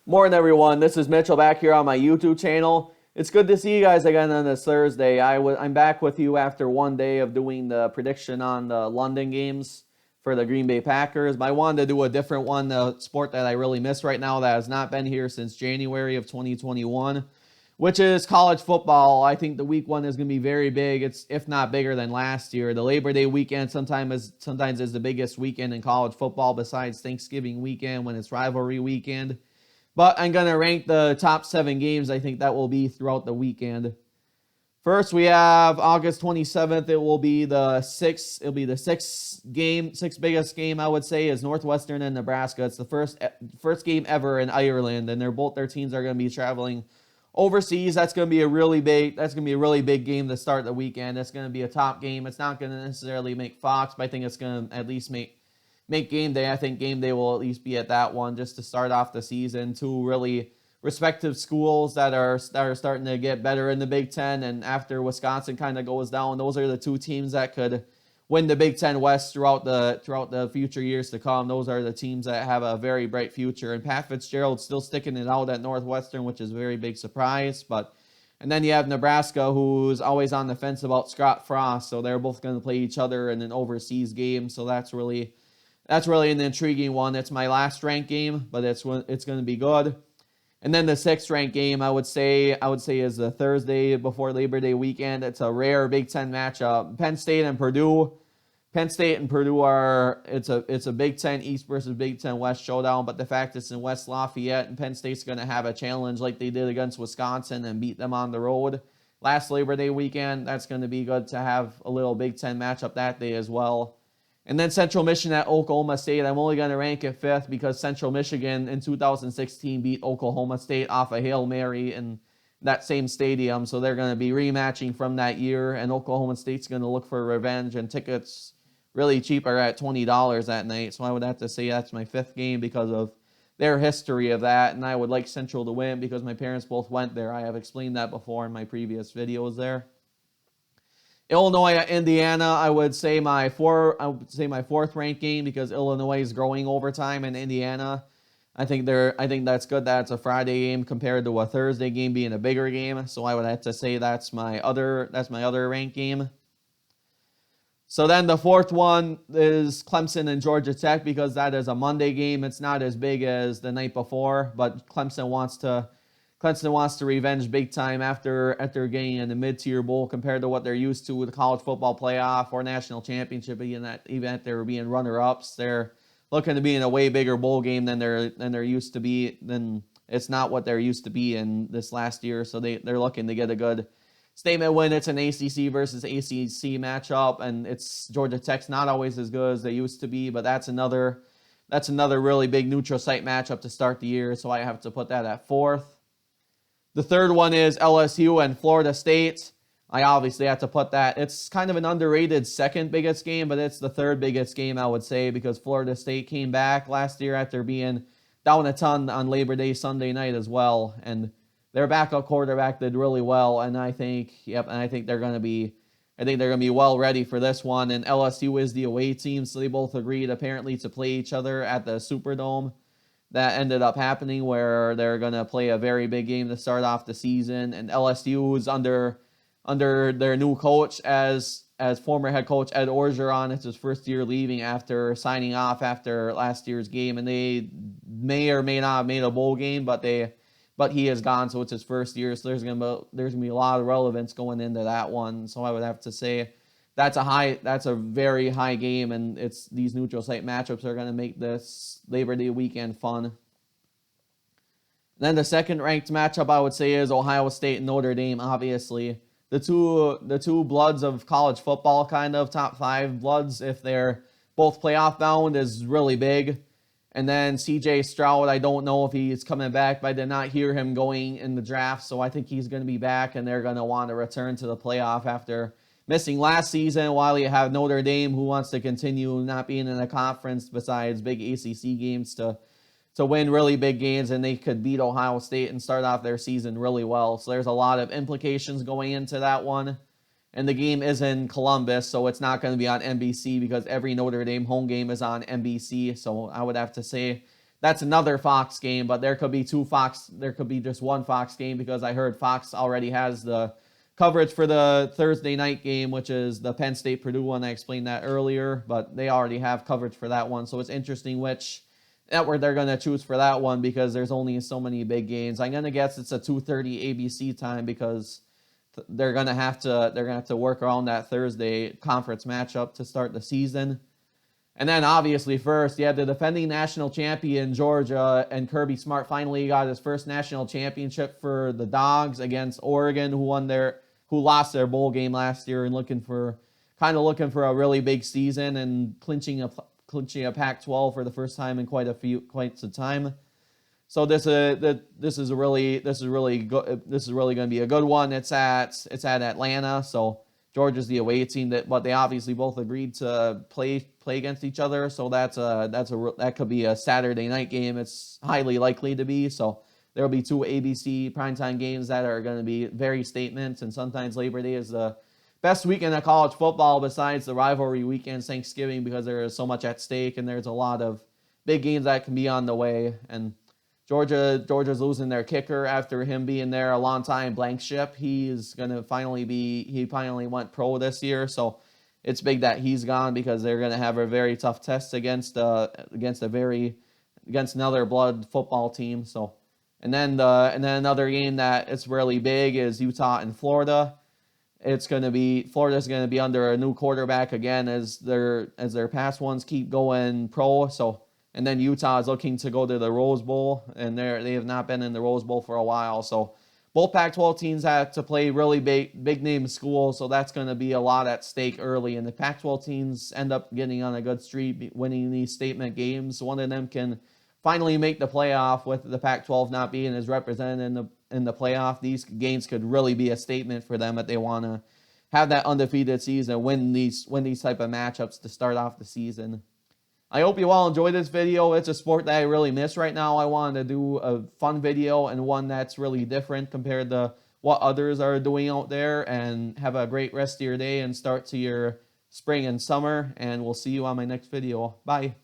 Morning, everyone. This is Mitchell back here on my YouTube channel. It's good to see you guys again on this Thursday. I'm back with you after one day of doing the prediction on the London games for the Green Bay Packers. But I wanted to do a different one, the sport that I really miss right now that has not been here since January of 2021, which is college football. I think the week one is going to be very big. It's if not bigger than last year. The Labor Day weekend sometimes is the biggest weekend in college football besides Thanksgiving weekend when it's rivalry weekend. But I'm going to rank the top 7 games I think that will be throughout the weekend. First, we have August 27th. It will be the sixth biggest game, I would say, is Northwestern and Nebraska. It's the first game ever in Ireland, and their teams are going to be traveling overseas. That's going to be a really big game to start the weekend. It's going to be a top game. It's not going to necessarily make Fox, but I think it's going to at least make game day. I think game day will at least be at that one just to start off the season. Two really respective schools that are starting to get better in the Big Ten, and after Wisconsin kind of goes down, those are the two teams that could win the Big Ten West throughout the future years to come. Those are the teams that have a very bright future, and Pat Fitzgerald's still sticking it out at Northwestern, which is a very big surprise. And then you have Nebraska, who's always on the fence about Scott Frost, so they're both going to play each other in an overseas game, so that's really an intriguing one. It's my last ranked game, but it's going to be good. And then the 6th ranked game, I would say is the Thursday before Labor Day weekend. It's a rare Big Ten matchup. Penn State and Purdue it's a Big Ten East versus Big Ten West showdown. But the fact it's in West Lafayette and Penn State's going to have a challenge like they did against Wisconsin and beat them on the road last Labor Day weekend. That's going to be good to have a little Big Ten matchup that day as well. And then Central Michigan at Oklahoma State. I'm only going to rank it 5th because Central Michigan in 2016 beat Oklahoma State off a Hail Mary in that same stadium. So they're going to be rematching from that year, and Oklahoma State's going to look for revenge, and tickets really cheap are at $20 that night. So I would have to say that's my 5th game because of their history of that, and I would like Central to win because my parents both went there. I have explained that before in my previous videos there. Illinois at Indiana, I would say my 4th ranked game because Illinois is growing over time, and Indiana, I think that's good that it's a Friday game compared to a Thursday game being a bigger game. So I would have to say that's my other ranked game. So then the 4th one is Clemson and Georgia Tech because that is a Monday game. It's not as big as the night before, but Clemson wants to revenge big time after getting in the mid-tier bowl compared to what they're used to with the college football playoff or national championship. Even if they were being runner-ups, they're looking to be in a way bigger bowl game than they're used to be. Then it's not what they're used to be in this last year. So they're looking to get a good statement win. It's an ACC versus ACC matchup, and it's Georgia Tech's not always as good as they used to be, but that's another really big neutral site matchup to start the year. So I have to put that at 4th. The 3rd one is LSU and Florida State. I obviously have to put that. It's kind of an underrated 2nd biggest game, but it's the 3rd biggest game, I would say, because Florida State came back last year after being down a ton on Labor Day Sunday night as well. And their backup quarterback did really well, and I think they're going to be well ready for this one. And LSU is the away team, so they both agreed apparently to play each other at the Superdome. That ended up happening where they're going to play a very big game to start off the season. And LSU is under their new coach as former head coach Ed Orgeron. It's his first year leaving after signing off after last year's game. And they may or may not have made a bowl game, but he is gone, so it's his first year. So there's gonna be a lot of relevance going into that one. So I would have to say that's a very high game, and it's these neutral site matchups are going to make this Labor Day weekend fun. Then the 2nd ranked matchup I would say is Ohio State and Notre Dame. Obviously, the two bloods of college football, kind of top 5 bloods if they're both playoff bound, is really big. And then C.J. Stroud, I don't know if he's coming back, but I did not hear him going in the draft, so I think he's going to be back, and they're going to want to return to the playoff after missing last season, while you have Notre Dame, who wants to continue not being in a conference besides big ACC games to win really big games, and they could beat Ohio State and start off their season really well. So there's a lot of implications going into that one. And the game is in Columbus, so it's not going to be on NBC because every Notre Dame home game is on NBC. So I would have to say that's another Fox game, but there could be just one Fox game because I heard Fox already has the coverage for the Thursday night game, which is the Penn State-Purdue one. I explained that earlier, but they already have coverage for that one. So it's interesting which network they're going to choose for that one because there's only so many big games. I'm going to guess it's a 2:30 ABC time because they're going to have to work around that Thursday conference matchup to start the season. And then obviously first, the defending national champion Georgia, and Kirby Smart finally got his first national championship for the Dogs against Oregon, who lost their bowl game last year and looking for a really big season and clinching a Pac-12 for the first time in quite some time. So this is really going to be a good one. It's at Atlanta, so Georgia's the away team, but they obviously both agreed to play against each other. So that could be a Saturday night game. It's highly likely to be. So there will be two ABC primetime games that are going to be very statements. And sometimes Labor Day is the best weekend of college football besides the rivalry weekend, Thanksgiving, because there is so much at stake and there's a lot of big games that can be on the way. And Georgia's losing their kicker after him being there a long time, blank ship. He finally went pro this year, so it's big that he's gone because they're going to have a very tough test against another blood football team. So, and then another game that it's really big is Utah and Florida. Florida's going to be under a new quarterback again as their past ones keep going pro. So. And then Utah is looking to go to the Rose Bowl, and they have not been in the Rose Bowl for a while. So both Pac-12 teams have to play really big name schools, so that's going to be a lot at stake early. And the Pac-12 teams end up getting on a good streak, winning these statement games. One of them can finally make the playoff with the Pac-12 not being as represented in the playoff. These games could really be a statement for them if they want to have that undefeated season, win these type of matchups to start off the season. I hope you all enjoyed this video. It's a sport that I really miss right now. I wanted to do a fun video and one that's really different compared to what others are doing out there. And have a great rest of your day and start to your spring and summer. And we'll see you on my next video. Bye.